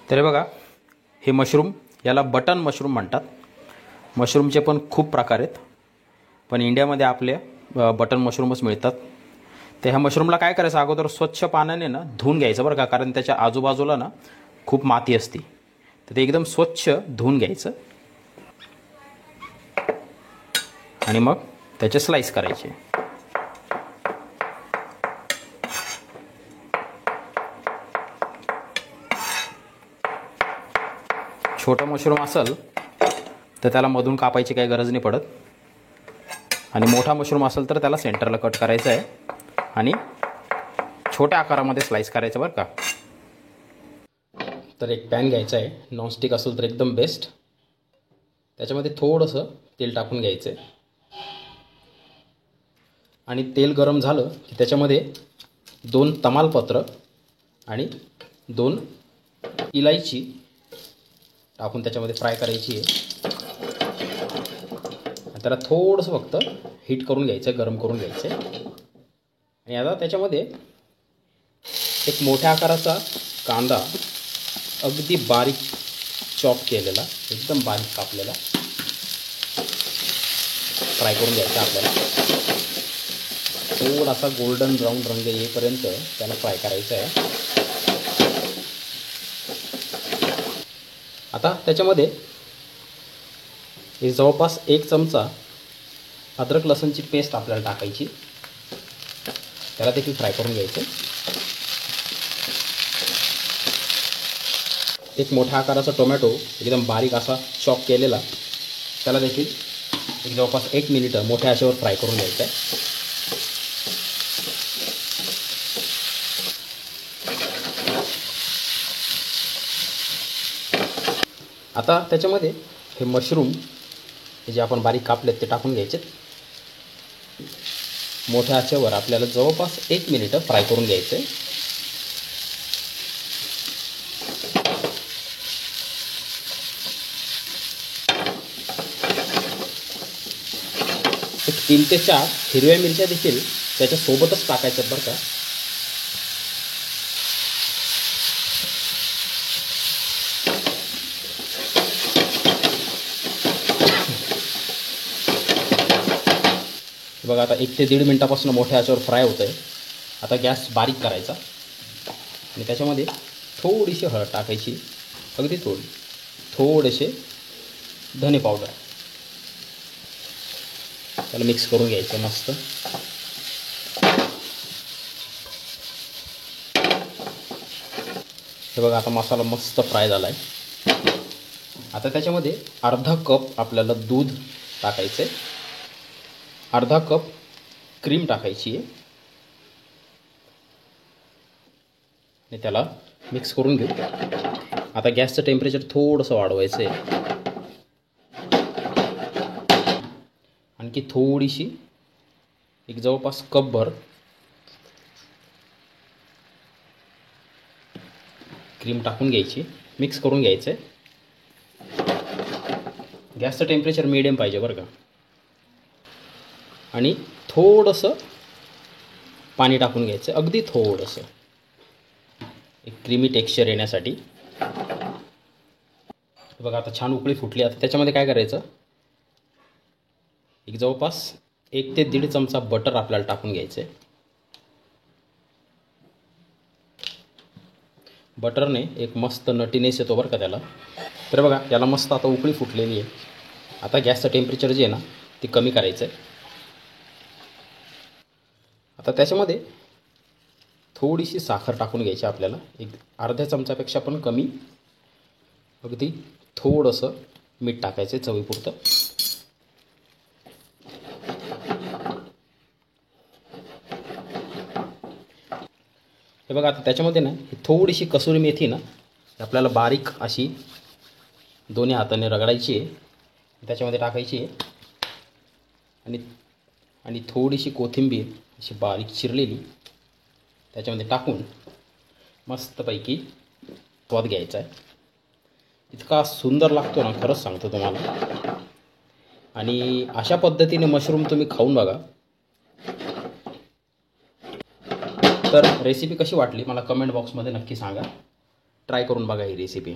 तर बघा, हे मशरूम याला बटन मशरूम म्हणतात. मशरूमचे पण खूप प्रकार आहेत, पण इंडियामध्ये आपले बटन मशरूमच मिळतात. तर ह्या मशरूमला काय करायचं, अगोदर स्वच्छ पाण्याने ना धुवून घ्यायचं बरं का, कारण त्याच्या आजूबाजूला ना खूप माती असते. तर ते एकदम स्वच्छ धुवून घ्यायचं आणि मग त्याचे स्लाइस करायचे. छोटं मशरूम असेल तर त्याला मधून कापायची काही गरज नाही पडत, आणि मोठा मशरूम असेल तर त्याला सेंटरला कट करायचं आहे आणि छोट्या आकारामध्ये स्लाइस करायचं बरं का. तर एक पॅन घ्यायचा आहे, नॉनस्टिक असेल तर एकदम बेस्ट. त्याच्यामध्ये थोडंसं तेल टाकून घ्यायचं आहे आणि तेल गरम झालं की त्याच्यामध्ये 2 तमालपत्र आणि 2 इलायची टाकून त्याच्यामध्ये फ्राय करायची आहे. त्याला थोडंसं फक्त हीट करून घ्यायचं, गरम करून घ्यायचं. आणि आता त्याच्यामध्ये एक मोठ्या आकाराचा कांदा अगदी बारीक चॉप केलेला, एकदम बारीक कापलेला फ्राय करून घ्यायचा आपल्याला. थोडासा गोल्डन ब्राऊन रंग येईपर्यंत त्याला फ्राय करायचं आहे. आता त्याच्यामध्ये जवळपास 1 चमचा अद्रक लसूणची पेस्ट आपल्याला टाकायची, त्याला देखील फ्राय करून घ्यायचं. एक मोठ्या आकाराचा टोमॅटो एकदम बारीक असा चॉप केलेला, त्याला देखील जवळपास 1 मिनिट मोठ्या आचेवर फ्राय करून घ्यायचं आहे. आता त्याच्यामध्ये हे मशरूम जे आपण बारीक कापलेत ते टाकून घ्यायचे. मोठ्या आचेवर आपल्याला जवळपास 1 मिनिट फ्राय करून घ्यायचे. एक 3 ते 4 हिरव्या मिरच्या देखील त्याच्यासोबतच टाकायच्यात बरं का. बघा, आता 1 ते 1.5 मिनिटापासून मोठ्या आचेवर फ्राय होतं आहे. आता गॅस बारीक करायचा आणि त्याच्यामध्ये थोडीशी हळद टाकायची, अगदी थोडेसे धने पावडर, त्याला मिक्स करून घ्यायचं मस्त. हे बघा, आता मसाला मस्त फ्राय झाला आहे. आता त्याच्यामध्ये अर्धा कप आपल्याला दूध टाकायचं आहे, अर्धा कप क्रीम टाकायची आहे आणि त्याला मिक्स करून घेऊ. आता गॅसचं टेम्परेचर थोडंसं वाढवायचं आहे, आणखी थोडीशी एक जवळपास कपभर क्रीम टाकून घ्यायची, मिक्स करून घ्यायचं आहे. गॅसचं टेम्परेचर मीडियम पाहिजे बरं का. आणि थोडंसं पाणी टाकून घ्यायचं, अगदी थोडंसं, एक क्रीमी टेक्स्चर येण्यासाठी. बघा, आता छान उकळी फुटली. आता त्याच्यामध्ये काय करायचं, एक जवळपास 1 ते 1.5 चमचा बटर आपल्याला टाकून घ्यायचं आहे. बटरने एक मस्त नटीनेस येतो बरं का त्याला. तर बघा, याला मस्त आता उकळी फुटलेली आहे. आता गॅसचं टेम्परेचर जे आहे ना ते कमी करायचं आहे. आता त्याच्यामध्ये थोडीशी साखर टाकून घ्यायची आपल्याला, एक अर्ध्या चमचापेक्षा पण कमी. अगदी थोडंसं मीठ टाकायचं चवीपुरतं. हे बघा, आता त्याच्यामध्ये ना थोडीशी कसुरी मेथी ना आपल्याला बारीक अशी दोन्ही हाताने रगडायची आहे, त्याच्यामध्ये टाकायची आहे. आणि थोडीशी कोथिंबीर अशी बारीक चिरलेली त्याच्यामध्ये टाकून मस्तपैकी स्वाद घ्यायचा आहे. इतका सुंदर लागतो ना, खरंच सांगतो तुम्हाला. आणि अशा पद्धतीने मशरूम तुम्ही खाऊन बघा. तर रेसिपी कशी वाटली मला कमेंट बॉक्समध्ये नक्की सांगा. ट्राय करून बघा ही रेसिपी.